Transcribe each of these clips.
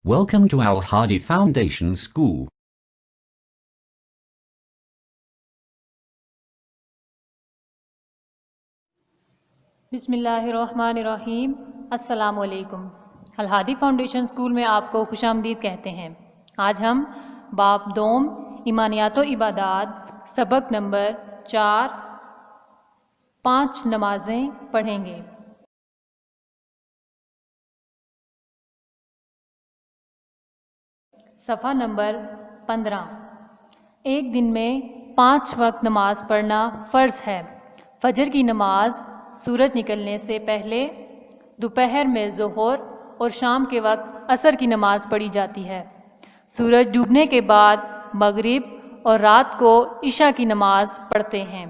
Welcome to Al Hadi Foundation School. بسم اللہ الرحمن الرحیم۔ السلام علیکم۔ الہادی فاؤنڈیشن اسکول میں آپ کو خوش آمدید کہتے ہیں۔ آج ہم باب دوم ایمانیات و عبادات سبق نمبر 5 نمازیں پڑھیں گے۔ صفحہ نمبر 15۔ ایک دن میں 5 وقت نماز پڑھنا فرض ہے۔ فجر کی نماز سورج نکلنے سے پہلے، دوپہر میں ظہر اور شام کے وقت عصر کی نماز پڑھی جاتی ہے۔ سورج ڈوبنے کے بعد مغرب اور رات کو عشاء کی نماز پڑھتے ہیں۔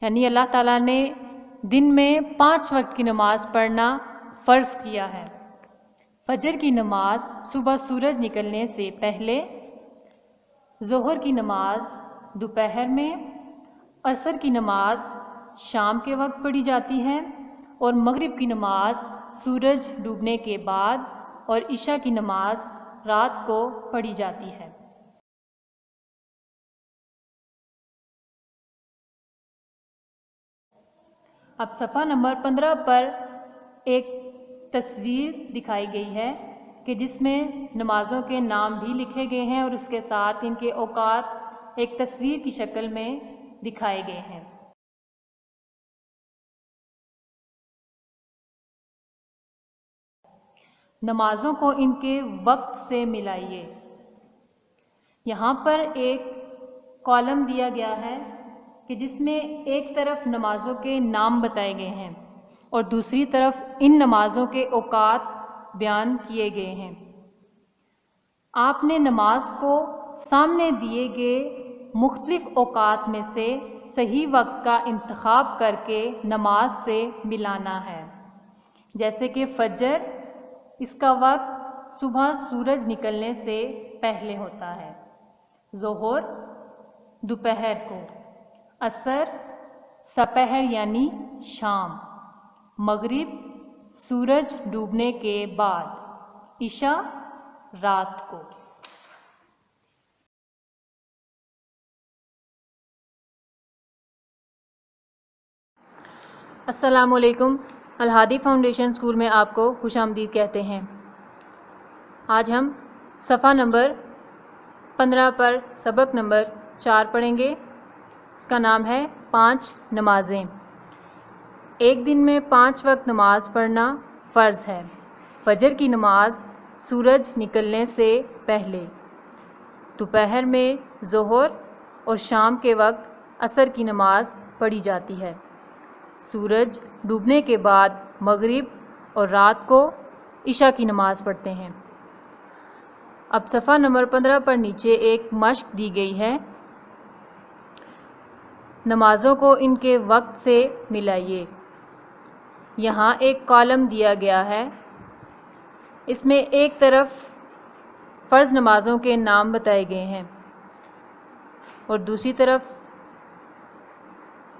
یعنی اللہ تعالیٰ نے دن میں 5 وقت کی نماز پڑھنا فرض کیا ہے۔ فجر کی نماز صبح سورج نکلنے سے پہلے، ظہر کی نماز دوپہر میں، عصر کی نماز شام کے وقت پڑھی جاتی ہے اور مغرب کی نماز سورج ڈوبنے کے بعد اور عشاء کی نماز رات کو پڑھی جاتی ہے۔ اب صفحہ نمبر 15 پر ایک تصویر دکھائی گئی ہے کہ جس میں نمازوں کے نام بھی لکھے گئے ہیں اور اس کے ساتھ ان کے اوقات ایک تصویر کی شکل میں دکھائے گئے ہیں۔ نمازوں کو ان کے وقت سے ملائیے۔ یہاں پر ایک کالم دیا گیا ہے کہ جس میں ایک طرف نمازوں کے نام بتائے گئے ہیں اور دوسری طرف ان نمازوں کے اوقات بیان کیے گئے ہیں۔ آپ نے نماز کو سامنے دیے گئے مختلف اوقات میں سے صحیح وقت کا انتخاب کر کے نماز سے ملانا ہے۔ جیسے کہ فجر، اس کا وقت صبح سورج نکلنے سے پہلے ہوتا ہے، ظہر دوپہر کو، عصر سپہر یعنی شام، مغرب سورج ڈوبنے کے بعد، عشاء رات کو۔ السلام علیکم۔ الہادی فاؤنڈیشن اسکول میں آپ کو خوش آمدید کہتے ہیں۔ آج ہم صفحہ نمبر 15 پر سبق نمبر 4 پڑھیں گے۔ اس کا نام ہے 5 نمازیں۔ ایک دن میں 5 وقت نماز پڑھنا فرض ہے۔ فجر کی نماز سورج نکلنے سے پہلے، دوپہر میں ظہر اور شام کے وقت عصر کی نماز پڑھی جاتی ہے۔ سورج ڈوبنے کے بعد مغرب اور رات کو عشاء کی نماز پڑھتے ہیں۔ اب صفحہ نمبر 15 پر نیچے ایک مشق دی گئی ہے۔ نمازوں کو ان کے وقت سے ملائیے۔ یہاں ایک کالم دیا گیا ہے، اس میں ایک طرف فرض نمازوں کے نام بتائے گئے ہیں اور دوسری طرف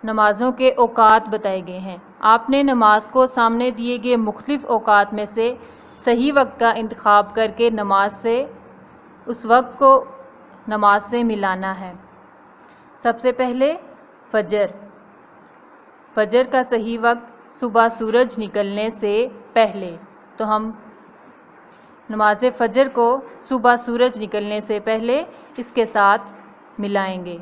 نمازوں کے اوقات بتائے گئے ہیں۔ آپ نے نماز کو سامنے دیے گئے مختلف اوقات میں سے صحیح وقت کا انتخاب کر کے نماز سے اس وقت کو نماز سے ملانا ہے۔ سب سے پہلے فجر۔ فجر کا صحیح وقت صبح سورج نکلنے سے پہلے، تو ہم نماز فجر کو صبح سورج نکلنے سے پہلے اس کے ساتھ ملائیں گے۔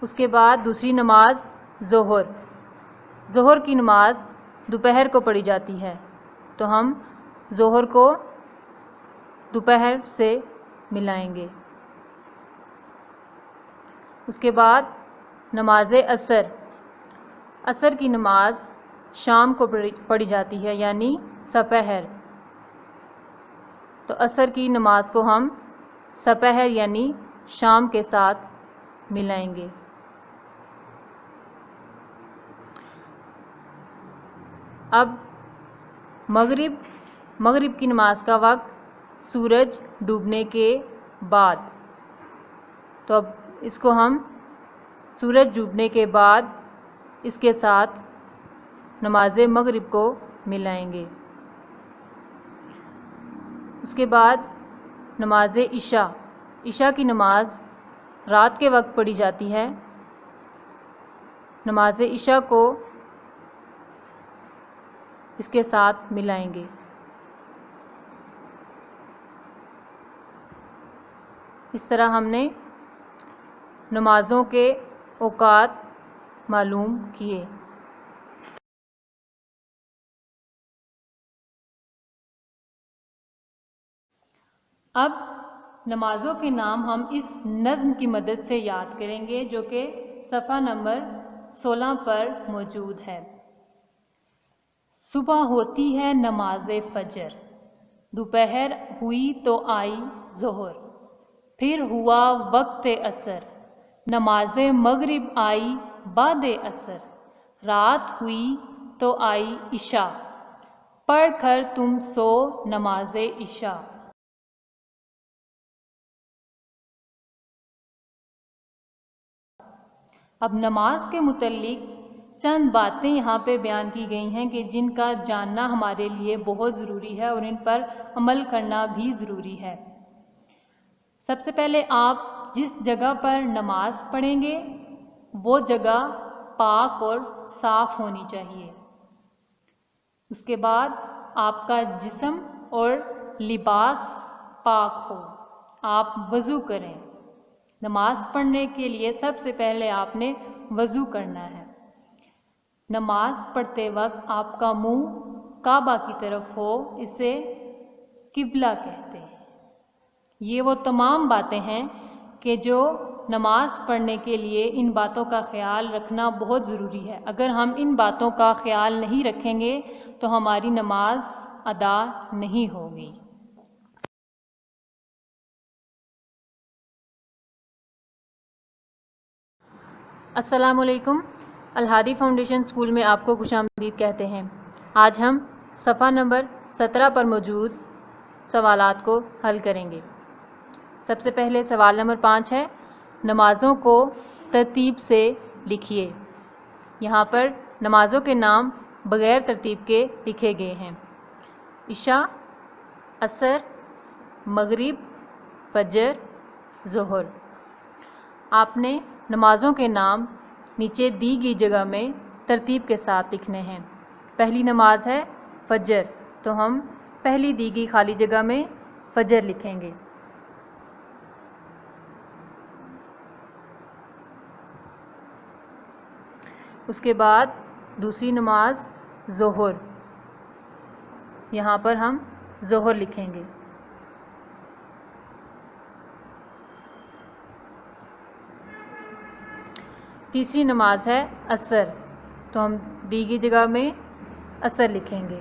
اس کے بعد دوسری نماز ظہر۔ ظہر کی نماز دوپہر کو پڑھی جاتی ہے، تو ہم ظہر کو دوپہر سے ملائیں گے۔ اس کے بعد نماز عصر۔ عصر کی نماز شام کو پڑھی جاتی ہے یعنی سپہر، تو عصر کی نماز کو ہم سپہر یعنی شام کے ساتھ ملائیں گے۔ اب مغرب کی نماز کا وقت سورج ڈوبنے کے بعد، تو اب اس کو ہم سورج ڈوبنے کے بعد اس کے ساتھ نماز مغرب کو ملائیں گے۔ اس کے بعد نماز عشاء، عشاء کی نماز رات کے وقت پڑھی جاتی ہے۔ نماز عشاء کو اس کے ساتھ ملائیں گے۔ اس طرح ہم نے نمازوں کے اوقات معلوم کیے۔ اب نمازوں کے نام ہم اس نظم کی مدد سے یاد کریں گے جو کہ صفحہ نمبر 16 پر موجود ہے۔ صبح ہوتی ہے نماز فجر، دوپہر ہوئی تو آئی ظہر، پھر ہوا وقت عصر، نماز مغرب آئی بعد عصر، رات ہوئی تو آئی عشاء، پڑھ کر تم سو نماز عشاء۔ اب نماز کے متعلق چند باتیں یہاں پہ بیان کی گئی ہیں کہ جن کا جاننا ہمارے لیے بہت ضروری ہے اور ان پر عمل کرنا بھی ضروری ہے۔ سب سے پہلے آپ جس جگہ پر نماز پڑھیں گے وہ جگہ پاک اور صاف ہونی چاہیے۔ اس کے بعد آپ کا جسم اور لباس پاک ہو، آپ وضو کریں۔ نماز پڑھنے کے لیے سب سے پہلے آپ نے وضو کرنا ہے۔ نماز پڑھتے وقت آپ کا منہ کعبہ کی طرف ہو، اسے قبلہ کہتے ہیں۔ یہ وہ تمام باتیں ہیں کہ جو نماز پڑھنے کے لیے ان باتوں کا خیال رکھنا بہت ضروری ہے۔ اگر ہم ان باتوں کا خیال نہیں رکھیں گے تو ہماری نماز ادا نہیں ہوگی۔ السلام علیکم، الہادی فاؤنڈیشن اسکول میں آپ کو خوش آمدید کہتے ہیں۔ آج ہم صفحہ نمبر 17 پر موجود سوالات کو حل کریں گے۔ سب سے پہلے سوال نمبر 5 ہے، نمازوں کو ترتیب سے لکھیے۔ یہاں پر نمازوں کے نام بغیر ترتیب کے لکھے گئے ہیں: عشاء، عصر، مغرب، فجر، ظہر۔ آپ نے نمازوں کے نام نیچے دی گئی جگہ میں ترتیب کے ساتھ لکھنے ہیں۔ پہلی نماز ہے فجر، تو ہم پہلی دی گئی خالی جگہ میں فجر لکھیں گے۔ اس کے بعد دوسری نماز ظہر، یہاں پر ہم ظہر لکھیں گے۔ تیسری نماز ہے عصر، تو ہم دی گئی جگہ میں عصر لکھیں گے۔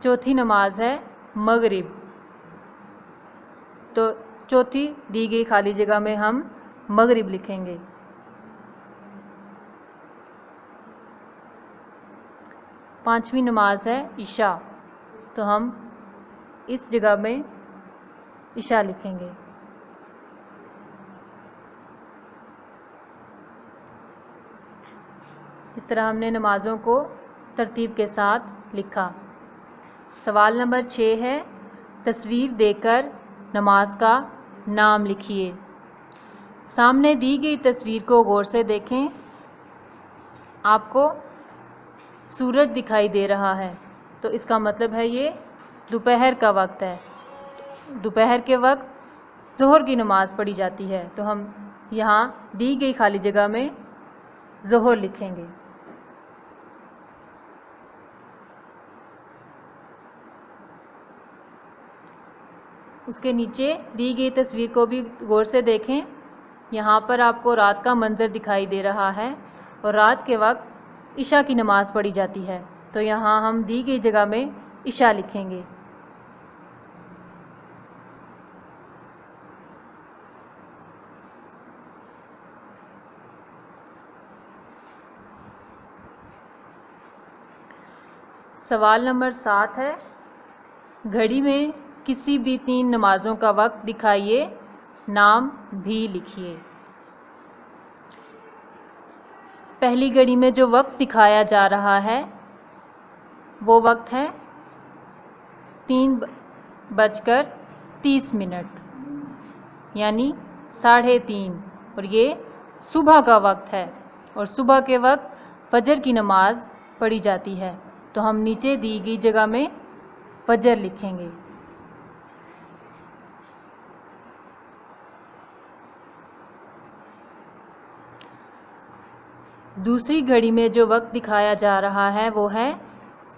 چوتھی نماز ہے مغرب، تو چوتھی دی گئی خالی جگہ میں ہم مغرب لکھیں گے۔ پانچویں نماز ہے عشاء، تو ہم اس جگہ میں عشاء لکھیں گے۔ اس طرح ہم نے نمازوں کو ترتیب کے ساتھ لکھا۔ سوال نمبر 6 ہے، تصویر دے کر نماز کا نام لکھیے۔ سامنے دی گئی تصویر کو غور سے دیکھیں۔ آپ کو سورج دکھائی دے رہا ہے، تو اس کا مطلب ہے یہ دوپہر کا وقت ہے۔ دوپہر کے وقت ظہر کی نماز پڑھی جاتی ہے، تو ہم یہاں دی گئی خالی جگہ میں ظہر لکھیں گے۔ اس کے نیچے دی گئی تصویر کو بھی غور سے دیکھیں۔ یہاں پر آپ کو رات کا منظر دکھائی دے رہا ہے اور رات کے وقت عشاء کی نماز پڑھی جاتی ہے، تو یہاں ہم دی گئی جگہ میں عشاء لکھیں گے۔ سوال نمبر 7 ہے، گھڑی میں کسی بھی 3 نمازوں کا وقت دکھائیے، نام بھی لکھیے۔ پہلی گھڑی میں جو وقت دکھایا جا رہا ہے وہ وقت ہے 3:30 یعنی 3:30، اور یہ صبح کا وقت ہے، اور صبح کے وقت فجر کی نماز پڑھی جاتی ہے، تو ہم نیچے دی گئی جگہ میں فجر لکھیں گے۔ دوسری گھڑی میں جو وقت دکھایا جا رہا ہے وہ ہے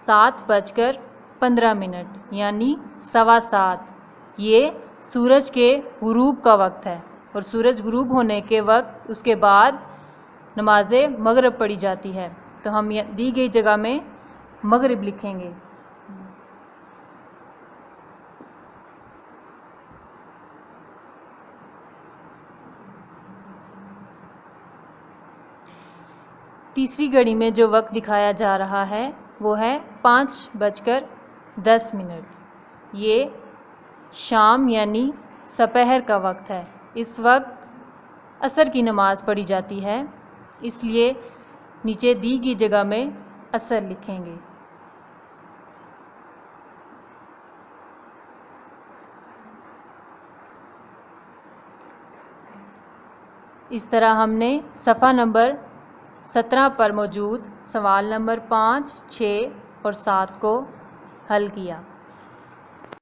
7:15 یعنی 7:15۔ یہ سورج کے غروب کا وقت ہے، اور سورج غروب ہونے کے وقت اس کے بعد نماز مغرب پڑھی جاتی ہے، تو ہم دی گئی جگہ میں مغرب لکھیں گے۔ تیسری گھڑی میں جو وقت دکھایا جا رہا ہے وہ ہے 5:10۔ یہ شام یعنی سپہر کا وقت ہے، اس وقت عصر کی نماز پڑھی جاتی ہے، اس لیے نیچے دی گئی جگہ میں عصر لکھیں گے۔ اس طرح ہم نے صفحہ نمبر 17 پر موجود سوال نمبر 5، 6 اور 7 کو حل کیا۔